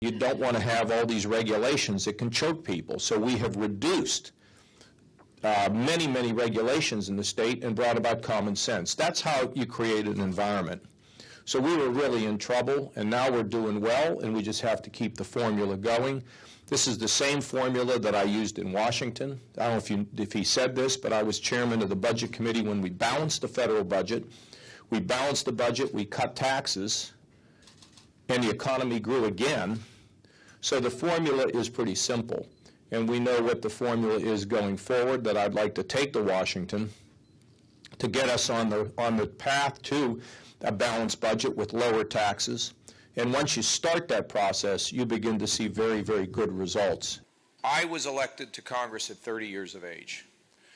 You don't want to have all these regulations that can choke people. So we have reduced many, many regulations in the state and brought about common sense. That's how you create an environment. So we were really in trouble, and now we're doing well, and we just have to keep the formula going. This is the same formula that I used in Washington. I don't know if he said this, but I was chairman of the Budget Committee when we balanced the federal budget. We balanced the budget, we cut taxes, and the economy grew again. So the formula is pretty simple. And we know what the formula is going forward, that I'd like to take to Washington to get us on the path to a balanced budget with lower taxes. And once you start that process, you begin to see very, very good results. I was elected to Congress at 30 years of age.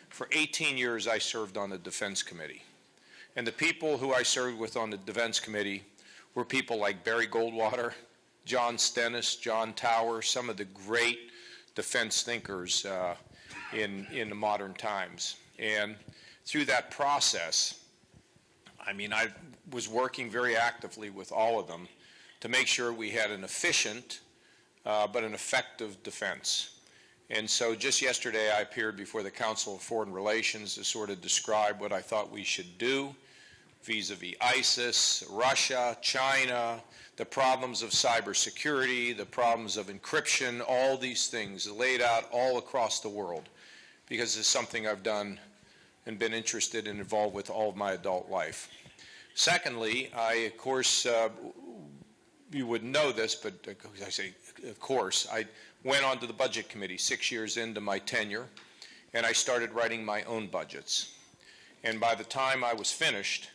For 18 years, I served on the Defense Committee. And the people who I served with on the Defense Committee were people like Barry Goldwater, John Stennis, John Tower, some of the great defense thinkers in the modern times. And through that process, I mean, I was working very actively with all of them to make sure we had an efficient but an effective defense. And so just yesterday I appeared before the Council of Foreign Relations to sort of describe what I thought we should do vis-a-vis ISIS, Russia, China, the problems of cybersecurity, the problems of encryption, all these things laid out all across the world, because it's something I've done and been interested and involved with all of my adult life. Secondly, of course, you wouldn't know this, but I say, of course, I went on to the Budget Committee 6 years into my tenure, and I started writing my own budgets. And by the time I was finished,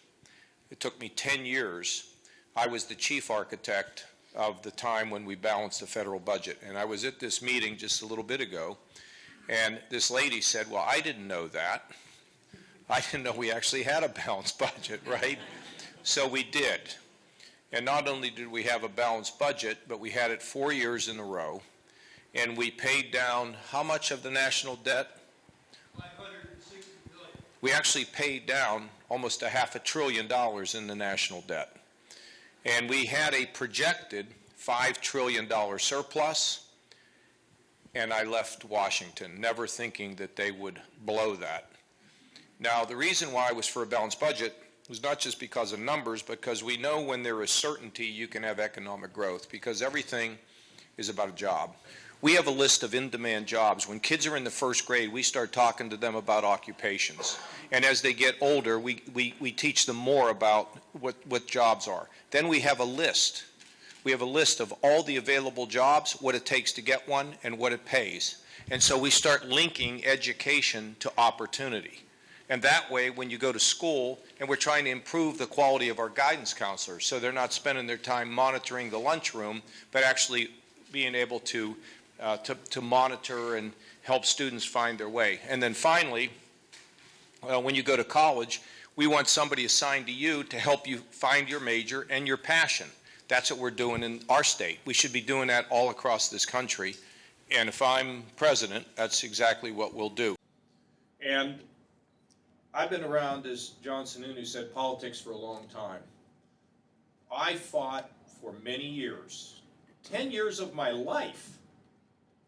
it took me 10 years. I was the chief architect of the time when we balanced the federal budget. And I was at this meeting just a little bit ago, and this lady said, well, I didn't know that. I didn't know we actually had a balanced budget, right? So we did. And not only did we have a balanced budget, but we had it 4 years in a row. And we paid down how much of the national debt? $560 billion. We actually paid down almost $500 billion in the national debt. And we had a projected $5 trillion surplus, and I left Washington, never thinking that they would blow that. Now, the reason why I was for a balanced budget was not just because of numbers, because we know when there is certainty, you can have economic growth, because everything is about a job. We have a list of in-demand jobs. When kids are in the first grade, we start talking to them about occupations. And as they get older, we teach them more about what jobs are. Then we have a list. We have a list of all the available jobs, what it takes to get one, and what it pays. And so we start linking education to opportunity. And that way, when you go to school, and we're trying to improve the quality of our guidance counselors, so they're not spending their time monitoring the lunchroom, but actually being able to monitor and help students find their way. And then finally, when you go to college, we want somebody assigned to you to help you find your major and your passion. That's what we're doing in our state. We should be doing that all across this country. And if I'm president, that's exactly what we'll do. And I've been around, as John Sununu said, politics for a long time. I fought for many years, 10 years of my life,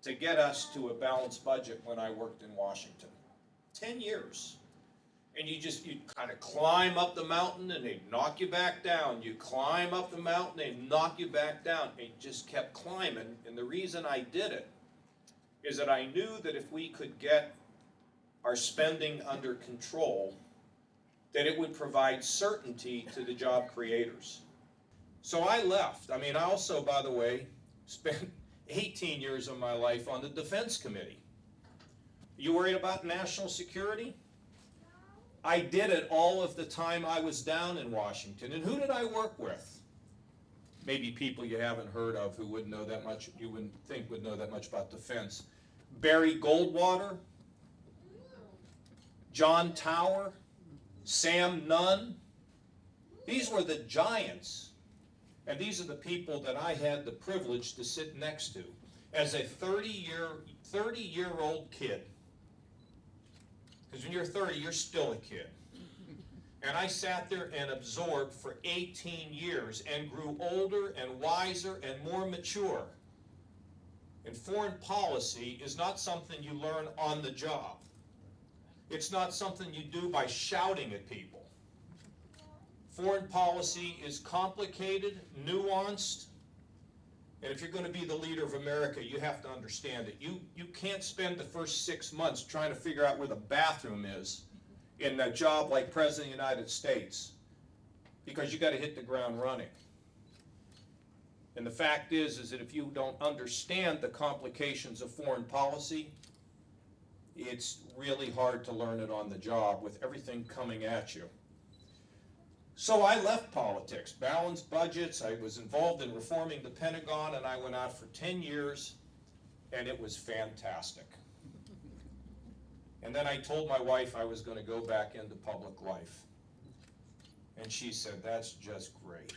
to get us to a balanced budget when I worked in Washington. 10 years. And you kind of climb up the mountain and they knock you back down. You climb up the mountain, they knock you back down. And you just kept climbing. And the reason I did it is that I knew that if we could get our spending under control, that it would provide certainty to the job creators. So I left. I mean, I also, by the way, spent 18 years of my life on the Defense Committee. You worried about national security? I did it all of the time I was down in Washington. And who did I work with? Maybe people you haven't heard of who wouldn't know that much, you wouldn't think would know that much about defense. Barry Goldwater, John Tower, Sam Nunn. These were the giants. And these are the people that I had the privilege to sit next to as a 30-year-old kid. Because when you're 30, you're still a kid. And I sat there and absorbed for 18 years and grew older and wiser and more mature And foreign policy is not something you learn on the job. It's not something you do by shouting at people. Foreign policy is complicated, nuanced, and if you're going to be the leader of America, you have to understand it. You can't spend the first 6 months trying to figure out where the bathroom is in a job like President of the United States, because you got to hit the ground running. And the fact is that if you don't understand the complications of foreign policy, it's really hard to learn it on the job with everything coming at you. So I left politics, balanced budgets, I was involved in reforming the Pentagon, and I went out for 10 years, and it was fantastic. And then I told my wife I was going to go back into public life. And she said, "That's just great."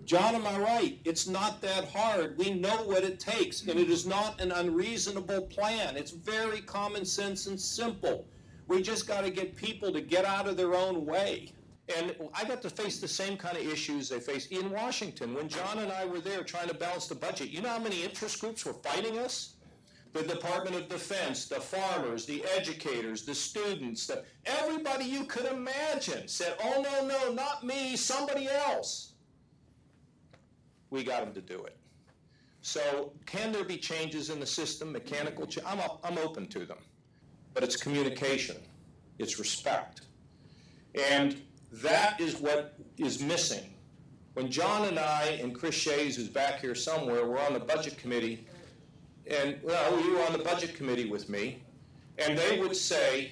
John, am I right? It's not that hard. We know what it takes, and it is not an unreasonable plan. It's very common sense and simple. We just got to get people to get out of their own way. And I got to face the same kind of issues they face in Washington. When John and I were there trying to balance the budget, you know how many interest groups were fighting us? The Department of Defense, the farmers, the educators, the students, everybody you could imagine said, "Oh, no, no, not me, somebody else." We got them to do it. So can there be changes in the system, mechanical change? I'm open to them. But it's communication. It's respect. And that is what is missing. When John and I and Chris Shays, who's back here somewhere, were on the budget committee, and well, you were on the budget committee with me, and they would say,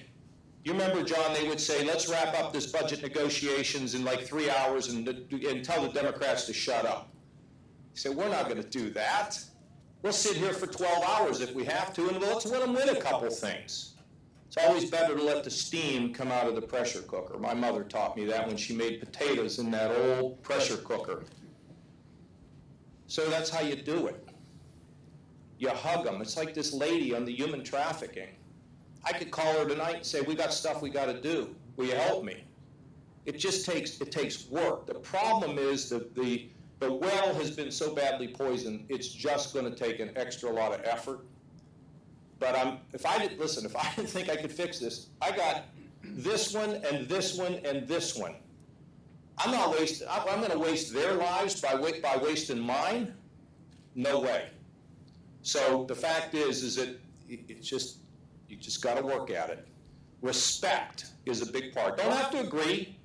you remember, John, they would say, "Let's wrap up this budget negotiations in like 3 hours and tell the Democrats to shut up." He said, "We're not going to do that. We'll sit here for 12 hours if we have to, and let's let them win a couple things." It's always better to let the steam come out of the pressure cooker. My mother taught me that when she made potatoes in that old pressure cooker. So that's how you do it. You hug them. It's like this lady on the human trafficking. I could call her tonight and say, "We got stuff we got to do. Will you help me?" It takes work. The problem is that the well has been so badly poisoned, it's just going to take an extra lot of effort. But if I didn't think I could fix this, I got this one and this one and this one. I'm going to waste their lives by wasting mine? No way. So the fact is that you just got to work at it. Respect is a big part. Don't have to agree.